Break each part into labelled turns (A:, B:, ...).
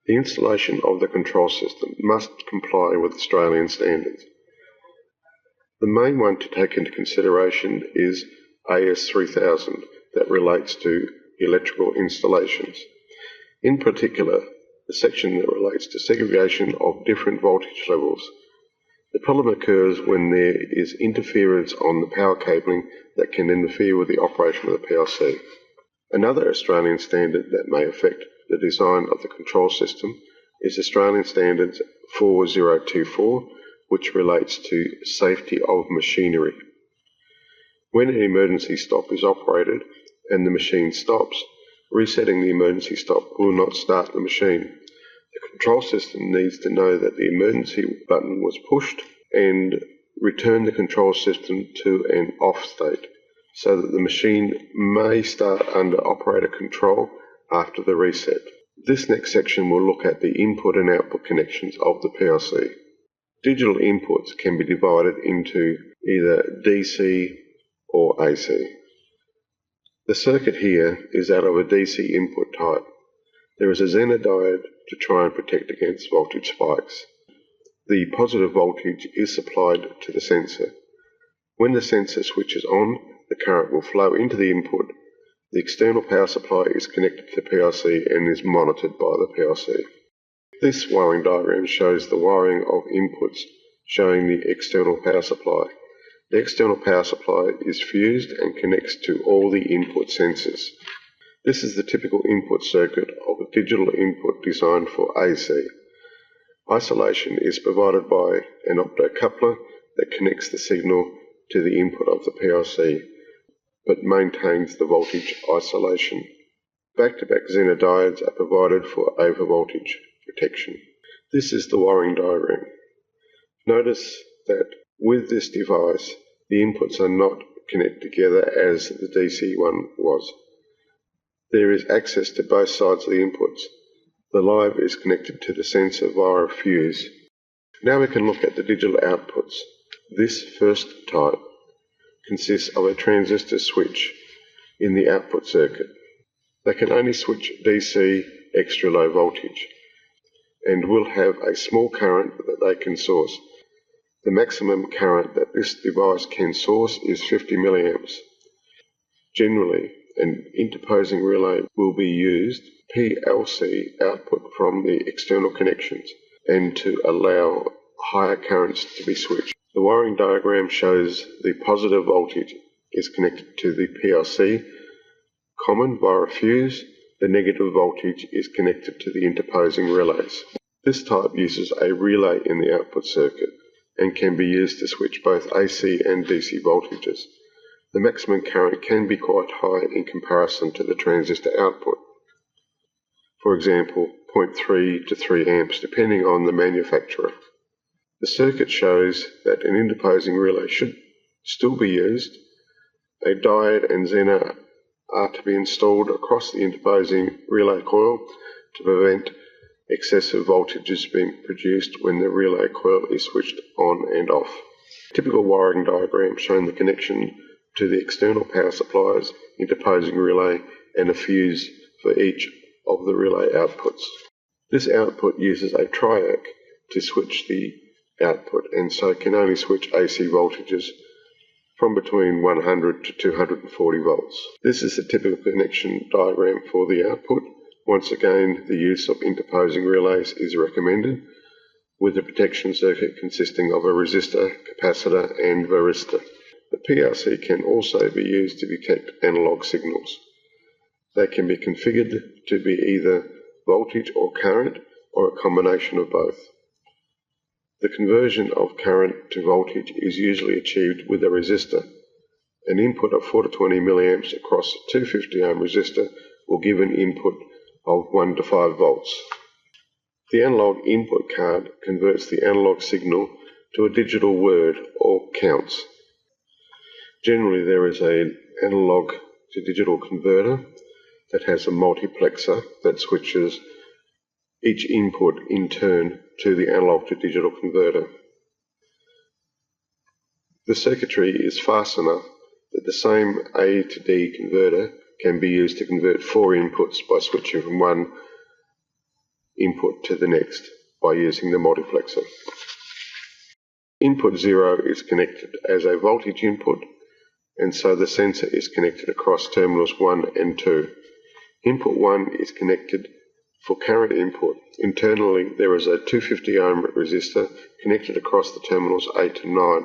A: The installation of the control system must comply with Australian standards. The main one to take into consideration is AS3000 that relates to electrical installations. In particular, the section that relates to segregation of different voltage levels. The problem occurs when there is interference on the power cabling that can interfere with the operation of the PLC. Another Australian standard that may affect the design of the control system is Australian Standards 4024, which relates to safety of machinery. When an emergency stop is operated and the machine stops, resetting the emergency stop will not start the machine. The control system needs to know that the emergency button was pushed and return the control system to an off state so that the machine may start under operator control after the reset. This next section will look at the input and output connections of the PLC. Digital inputs can be divided into either DC or AC. The circuit here is that of a DC input type. There is a Zener diode to try and protect against voltage spikes. The positive voltage is supplied to the sensor. When the sensor switches on, the current will flow into the input. The external power supply is connected to the PLC and is monitored by the PLC. This wiring diagram shows the wiring of inputs showing the external power supply. The external power supply is fused and connects to all the input sensors. This is the typical input circuit of a digital input designed for AC. Isolation is provided by an optocoupler that connects the signal to the input of the PLC, but maintains the voltage isolation. Back-to-back Zener diodes are provided for overvoltage protection. This is the wiring diagram. Notice that with this device, the inputs are not connected together as the DC one was. There is access to both sides of the inputs. The live is connected to the sensor via a fuse. Now we can look at the digital outputs. This first type consists of a transistor switch in the output circuit. They can only switch DC extra low voltage and will have a small current that they can source. The maximum current that this device can source is 50 milliamps. Generally, an interposing relay will be used, PLC output from the external connections, and to allow higher currents to be switched. The wiring diagram shows the positive voltage is connected to the PLC, common via a fuse. The negative voltage is connected to the interposing relays. This type uses a relay in the output circuit and can be used to switch both AC and DC voltages. The maximum current can be quite high in comparison to the transistor output. For example, 0.3 to 3 amps depending on the manufacturer. The circuit shows that an interposing relay should still be used. A diode and Zener are to be installed across the interposing relay coil to prevent excessive voltages being produced when the relay coil is switched on and off. A typical wiring diagram showing the connection to the external power supplies, interposing relay, and a fuse for each of the relay outputs. This output uses a triac to switch the output and so can only switch AC voltages from between 100 to 240 volts. This is the typical connection diagram for the output. Once again, the use of interposing relays is recommended, with the protection circuit consisting of a resistor, capacitor, and varistor. The PLC can also be used to detect analog signals. They can be configured to be either voltage or current, or a combination of both. The conversion of current to voltage is usually achieved with a resistor. An input of 4 to 20 milliamps across a 250 ohm resistor will give an input of 1 to 5 volts. The analog input card converts the analog signal to a digital word or counts. Generally, there is an analog to digital converter that has a multiplexer that switches each input in turn to the analog to digital converter. The circuitry is fast enough that the same A to D converter can be used to convert 4 inputs by switching from one input to the next by using the multiplexer. Input 0 is connected as a voltage input, and so the sensor is connected across terminals 1 and 2. Input 1 is connected for current input. Internally, there is a 250 ohm resistor connected across the terminals 8 and 9.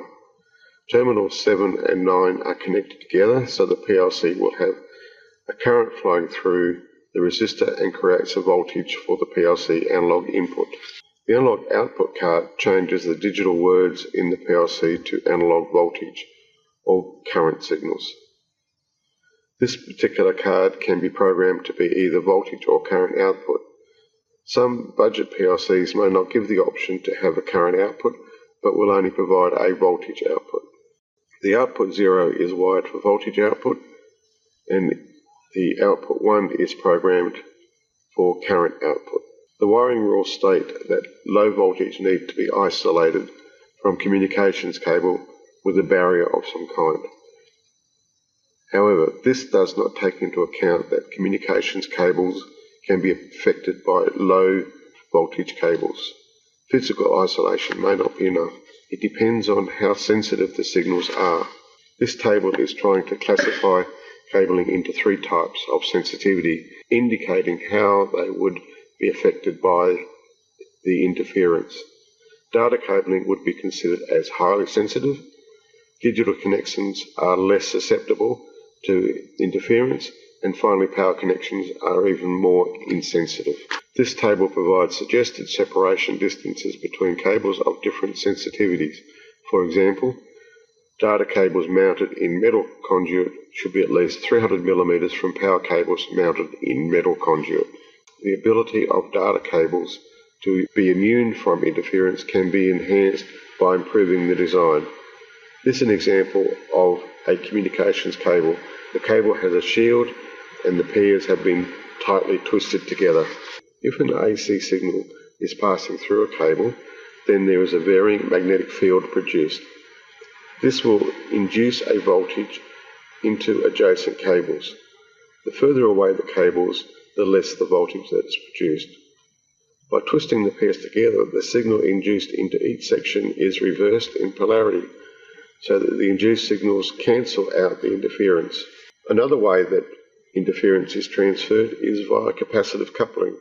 A: Terminals 7 and 9 are connected together, so the PLC will have a current flowing through the resistor and creates a voltage for the PLC analog input. The analog output card changes the digital words in the PLC to analog voltage or current signals. This particular card can be programmed to be either voltage or current output. Some budget PLCs may not give the option to have a current output, but will only provide a voltage output. The output 0 is wired for voltage output, and the output 1 is programmed for current output. The wiring rules state that low voltage need to be isolated from communications cable with a barrier of some kind. However, this does not take into account that communications cables can be affected by low voltage cables. Physical isolation may not be enough. It depends on how sensitive the signals are. This table is trying to classify cabling into 3 types of sensitivity, indicating how they would be affected by the interference. Data cabling would be considered as highly sensitive. Digital connections are less susceptible to interference, and finally power connections are even more insensitive. This table provides suggested separation distances between cables of different sensitivities. For example, data cables mounted in metal conduit should be at least 300 millimeters from power cables mounted in metal conduit. The ability of data cables to be immune from interference can be enhanced by improving the design. This is an example of a communications cable. The cable has a shield and the pairs have been tightly twisted together. If an AC signal is passing through a cable, then there is a varying magnetic field produced. This will induce a voltage into adjacent cables. The further away the cables, the less the voltage that is produced. By twisting the pairs together, the signal induced into each section is reversed in polarity, so that the induced signals cancel out the interference. Another way that interference is transferred is via capacitive coupling.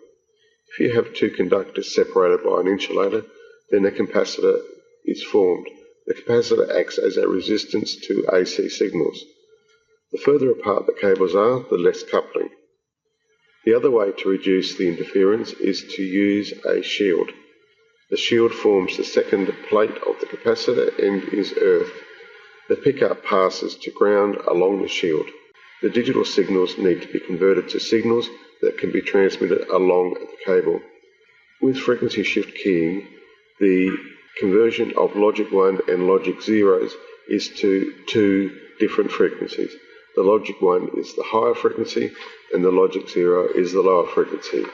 A: If you have 2 conductors separated by an insulator, then a capacitor is formed. The capacitor acts as a resistance to AC signals. The further apart the cables are, the less coupling. The other way to reduce the interference is to use a shield. The shield forms the second plate of the capacitor and is earthed. The pickup passes to ground along the shield. The digital signals need to be converted to signals that can be transmitted along the cable. With frequency shift keying, the conversion of logic 1 and logic 0 is to 2 different frequencies. The logic 1 is the higher frequency and the logic 0 is the lower frequency.